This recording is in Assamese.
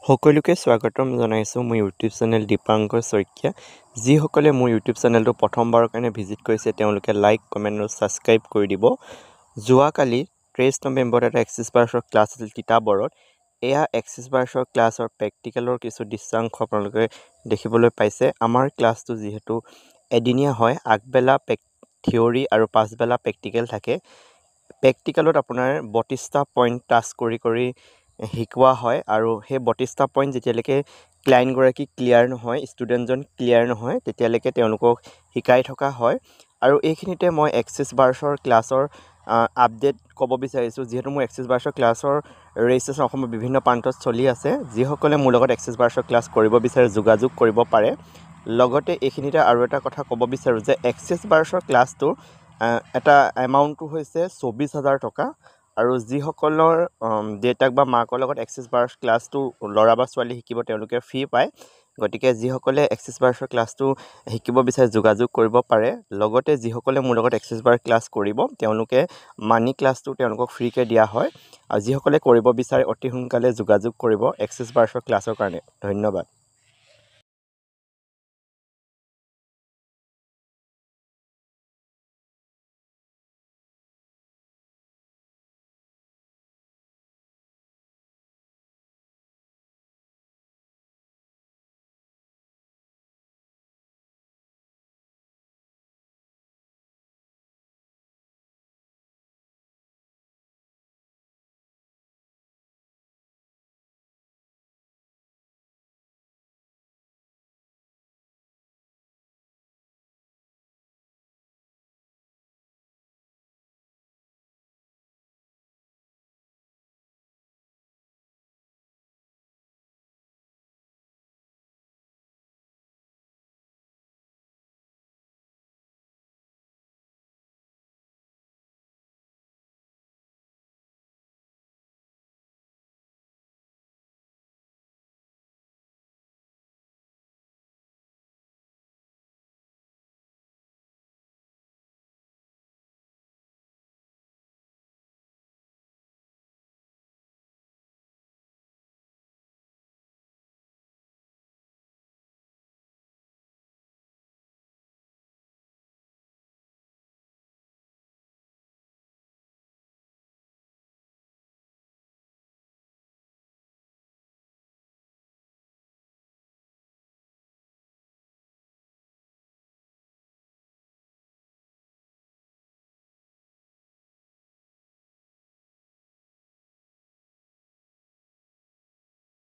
সকলোকে স্বাগতম জনাইছোঁ মোৰ ইউটিউব চেনেল দীপাংকৰ শইকীয়া। যিসকলে মোৰ ইউটিউব চেনেলটো প্ৰথমবাৰৰ কাৰণে ভিজিট কৰিছে তেওঁলোকে লাইক, কমেণ্ট আৰু ছাবস্ক্ৰাইব কৰি দিব। যোৱাকালি 23 নৱেম্বৰত এটা এক্সিছ বাৰ্ছৰ ক্লাছ আছিল তিতাবৰত। এয়া এক্সিছ বাৰ্ছৰ ক্লাছৰ প্ৰেক্টিকেলৰ কিছু দৃশ্যাংশ আপোনালোকে দেখিবলৈ পাইছে। আমাৰ ক্লাছটো যিহেতু এদিনীয়া হয়, আগবেলা থিয়ৰী আৰু পাছবেলা প্ৰেক্টিকেল থাকে। প্ৰেক্টিকেলত আপোনাৰ 32টা পইণ্ট টাচ কৰি শিকোৱা হয় আৰু সেই 32টা পইণ্ট যেতিয়ালৈকে ক্লায়েণ্টগৰাকী ক্লিয়াৰ নহয়, ষ্টুডেণ্টজন ক্লিয়াৰ নহয়, তেতিয়ালৈকে তেওঁলোকক শিকাই থকা হয়। আৰু এইখিনিতে মই এক্সিছ বাৰ্ছৰ ক্লাছৰ আপডেট ক'ব বিচাৰিছোঁ। যিহেতু মোৰ এক্সিছ বাৰ্ছৰ ক্লাছৰ ৰেজিষ্ট্ৰেশ্যন অসমৰ বিভিন্ন প্ৰান্তত চলি আছে। যিসকলে মোৰ লগত এক্সিছ বাৰ্ছৰ ক্লাছ কৰিব বিচাৰে যোগাযোগ কৰিব পাৰে। লগতে এইখিনিতে আৰু এটা কথা ক'ব বিচাৰোঁ যে এক্সিছ বাৰ্ছৰ ক্লাছটো এটা এমাউণ্টটো হৈছে 24,000 টকা। আৰু যিসকলৰ দেউতাক বা মাকৰ লগত এক্সিছ বাৰ্ছ ক্লাছটো ল'ৰা বা ছোৱালী শিকিব তেওঁলোকে ফ্ৰী পায়। গতিকে যিসকলে এক্সিছ বাৰ্ছৰ ক্লাছটো শিকিব বিচাৰে যোগাযোগ কৰিব পাৰে। লগতে যিসকলে মোৰ লগত এক্সিছ বাৰ ক্লাছ কৰিব তেওঁলোকে মানি ক্লাছটো তেওঁলোকক ফ্ৰীকৈ দিয়া হয়। আৰু যিসকলে কৰিব বিচাৰে অতি সোনকালে যোগাযোগ কৰিব এক্সিছ বাৰ্ছৰ ক্লাছৰ কাৰণে। ধন্যবাদ।